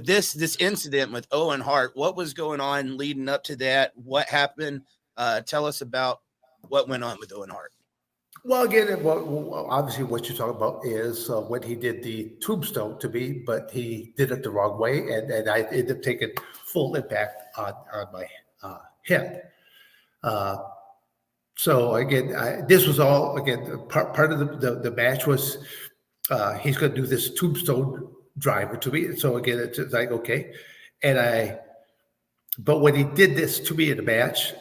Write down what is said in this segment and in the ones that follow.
this incident with Owen Hart, what was going on leading up to that? What happened? Tell us about what went on with Owen Hart. Well, again, obviously, what you're talking about is when he did the tombstone to me, but he did it the wrong way, and I ended up taking full impact on my head. So again, this was all again part of the match was he's going to do this tombstone driver to me. So again, it's like okay, but when he did this to me in the match,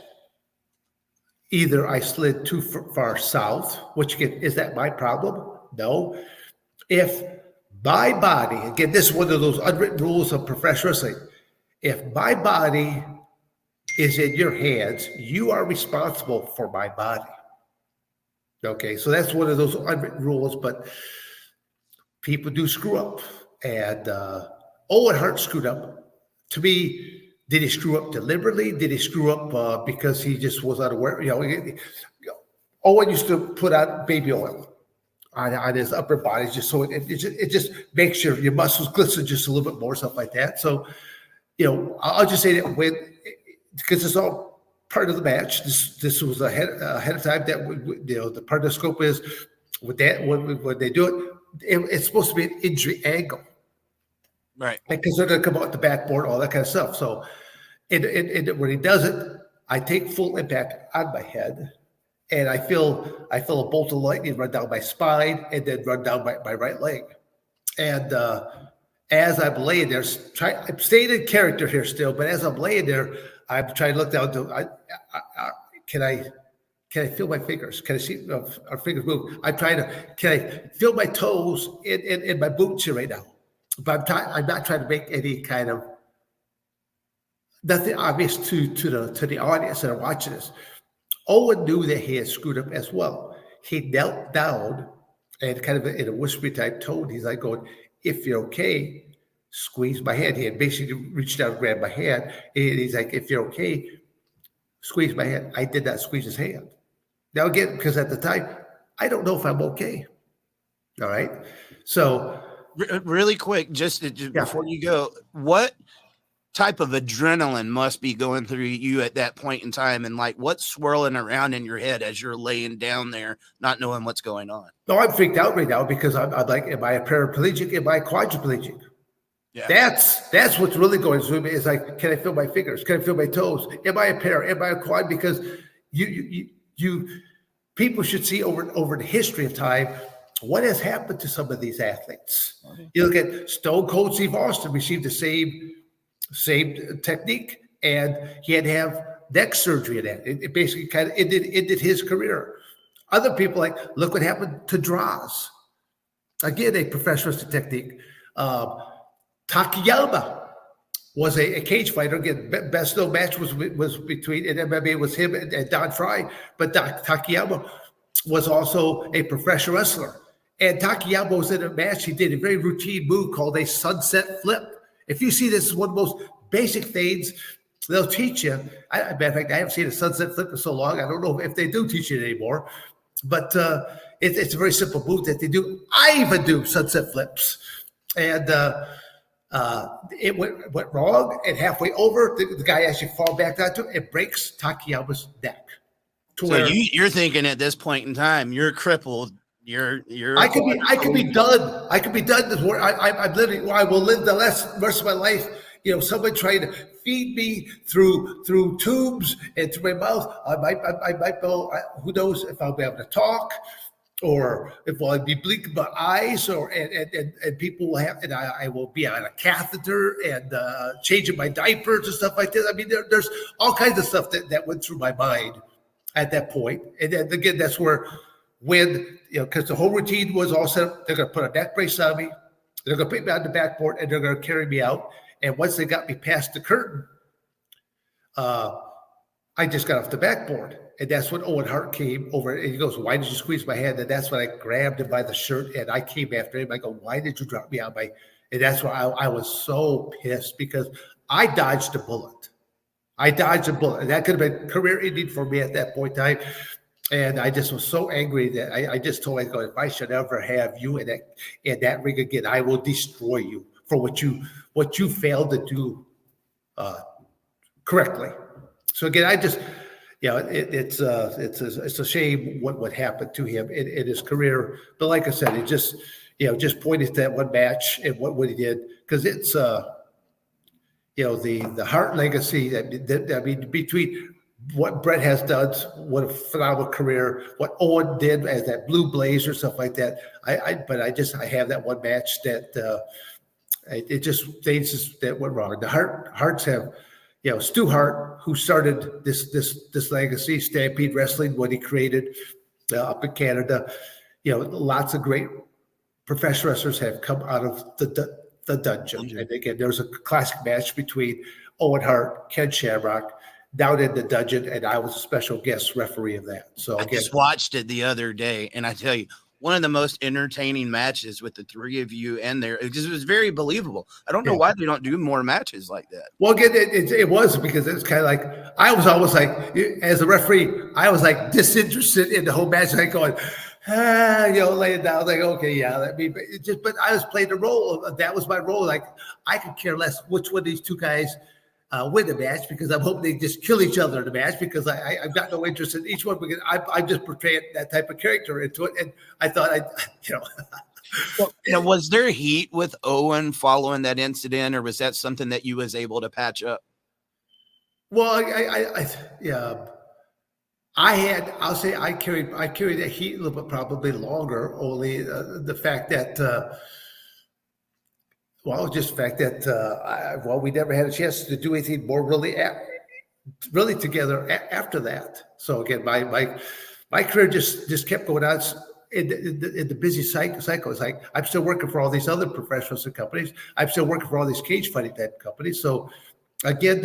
either I slid too far south, which again, is that my problem? No. If my body, again, this is one of those unwritten rules of professional wrestling. If my body is in your hands, you are responsible for my body. Okay, so that's one of those unwritten rules, but people do screw up. And Owen Hart screwed up. To me, did he screw up deliberately? Did he screw up because he just was unaware? Owen used to put on baby oil on his upper body just so it just makes your muscles glisten just a little bit more, stuff like that. So, I'll just say that because it's all part of the match. This was ahead of time. That the part of the scope is with that when they do it's supposed to be an injury angle. Right. Because they're going to come out the backboard, all that kind of stuff. So when he does it, I take full impact on my head, and I feel a bolt of lightning run down my spine and then run down my right leg. And as I'm laying there, I'm staying in character here still, but as I'm laying there, I'm trying to look down to, can I feel my fingers? Can I see our fingers move? Can I feel my toes in my boots here right now? But I'm not trying to make any kind of nothing obvious to the audience that are watching this. Owen knew that he had screwed up as well. He knelt down and kind of in a whispery type tone, he's like going, "If you're okay, squeeze my hand." He had basically reached out and grabbed my hand. And he's like, "If you're okay, squeeze my hand." I did not squeeze his hand. Now again, because at the time, I don't know if I'm okay. All right. So really quick, just before you go, what type of adrenaline must be going through you at that point in time, and like what's swirling around in your head as you're laying down there not knowing what's going on? No, I'm freaked out right now because I'm like, am I a paraplegic? Am I a quadriplegic? Yeah. That's what's really going through me. It's like, can I feel my fingers? Can I feel my toes? Am I a pair? Am I a quad? Because you people should see over the history of time what has happened to some of these athletes. You look at Stone Cold Steve Austin received the same technique, and he had to have neck surgery in that. It basically kind of ended his career. Other people, like, look what happened to Draws. Again, a professional technique. Takayama was a cage fighter. Again, best known match was between in MMA was him and Don Fry, but Takayama was also a professional wrestler. And Takayama was in a match. He did a very routine move called a sunset flip. If you see this, one of the most basic things they'll teach you. Matter of fact, I haven't seen a sunset flip in so long. I don't know if they do teach it anymore. But it's a very simple move that they do. I even do sunset flips. And it went wrong. And halfway over, the guy actually fall back onto it. It breaks Takayama's neck. So you're thinking at this point in time, you're crippled. I could be done. I could be done. I'm literally. I will live the rest of my life. Somebody trying to feed me through tubes and through my mouth. I might go. Who knows if I'll be able to talk, or if I'll be blinking my eyes, and people will have, and I will be on a catheter and changing my diapers and stuff like this. I mean, there's all kinds of stuff that went through my mind at that point. And then again, that's where. Because the whole routine was all set up, they're going to put a neck brace on me, they're going to put me on the backboard, and they're going to carry me out. And once they got me past the curtain, I just got off the backboard. And that's when Owen Hart came over, and he goes, "Why did you squeeze my hand?" And that's when I grabbed him by the shirt, and I came after him. I go, "Why did you drop me on my?" And that's why I was so pissed, because I dodged a bullet. And that could have been career ending for me at that point in time. And I just was so angry that I just told myself, if I should ever have you in that ring again, I will destroy you for what you failed to do correctly. So again, I just, it's a shame what happened to him in his career. But like I said, it just pointed to that one match and what he did, because it's the Hart legacy. I mean, between what Brett has done, what a phenomenal career, what Owen did as that Blue Blazer, stuff like that. I have that one match that it just things that went wrong. The Harts have, Stu Hart, who started this legacy, Stampede Wrestling, what he created up in Canada. Lots of great professional wrestlers have come out of the dungeon. And again, there was a classic match between Owen Hart, Ken Shamrock, down in the dungeon, and I was a special guest referee of that. So again, I just watched it the other day, and I tell you, one of the most entertaining matches with the three of you in there, because it was very believable. I don't know why they don't do more matches like that. Well, again, it was because it's kind of like, I was almost like, as a referee, I was like disinterested in the whole match, like going, laying down, like, okay, yeah, but I was playing the role. That was my role. Like, I could care less which one of these two guys win the match, because I'm hoping they just kill each other in the match, because I've got no interest in each one, because I'm just portraying that type of character into it. And I thought Well, was there heat with Owen following that incident, or was that something that you was able to patch up? Well, I'll say I carried that heat a little bit, probably longer, only the fact that we never had a chance to do anything more really together after that. So again, my career just kept going on in the busy cycle. It's like, I'm still working for all these other professionals and companies. I'm still working for all these cage fighting type companies. So again,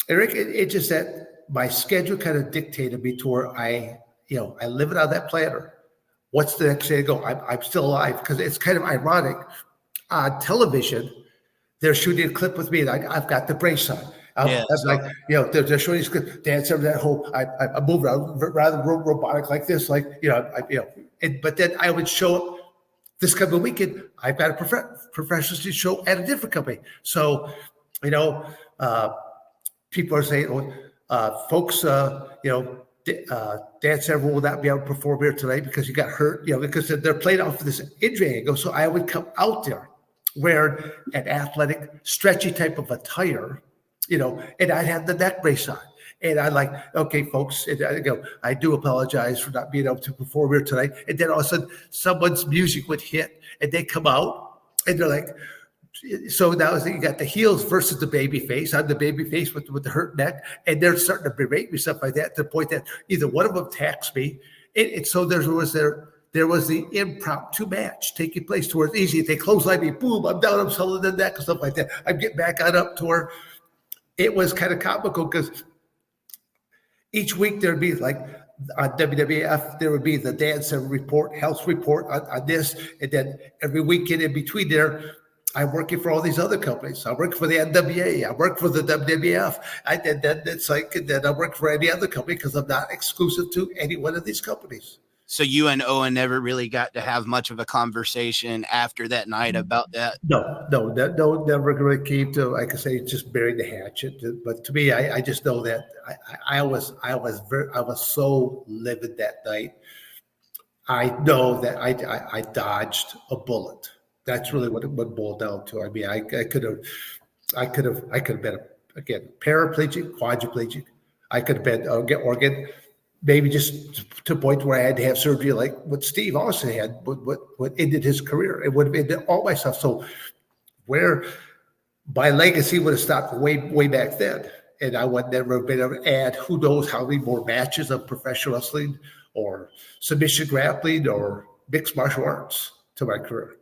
Eric, it's just that my schedule kind of dictated me to where I live it on that planner. What's the next day to go? I'm still alive, because it's kind of ironic. On television, they're shooting a clip with me, and I've got the brace on. I'm like, they're showing these clips, dance over that whole. I move around rather robotic like this, like but then I would show up this coming weekend. I've got a professional show at a different company. So, people are saying, folks, Dan Severn will not be able to perform here tonight because you got hurt, because they're playing off of this injury angle. So I would come out there wearing an athletic, stretchy type of attire, and I'd have the neck brace on. And I'm like, okay, folks, and I go, I do apologize for not being able to perform here tonight. And then all of a sudden, someone's music would hit, and they come out, and they're like, so now you got the heels versus the baby face. I'm the baby face with the hurt neck, and they're starting to berate me, stuff like that, to the point that either one of them attacks me. So there was the impromptu match taking place towards easy. If they clothesline me, boom, I'm down, I'm selling the neck and stuff like that. I'm getting back on to where it was kind of comical, because each week there'd be like on WWF, there would be the Dan Severn report, health report on this, and then every weekend in between there, I'm working for all these other companies. I work for the NWA. I work for the WWF. Then I work for any other company, because I'm not exclusive to any one of these companies. So you and Owen never really got to have much of a conversation after that night about that? No, never really came to, like I say, just buried the hatchet. But to me, I just know that I was so livid that night. I know that I dodged a bullet. That's really what it boiled down to. I mean, I could have been again paraplegic, quadriplegic. I could have been organ, maybe just to a point where I had to have surgery, like what Steve Austin had, what ended his career. It would have ended all my stuff. So where my legacy would have stopped way back then, and I would never have been able to add who knows how many more matches of professional wrestling or submission grappling or mixed martial arts to my career.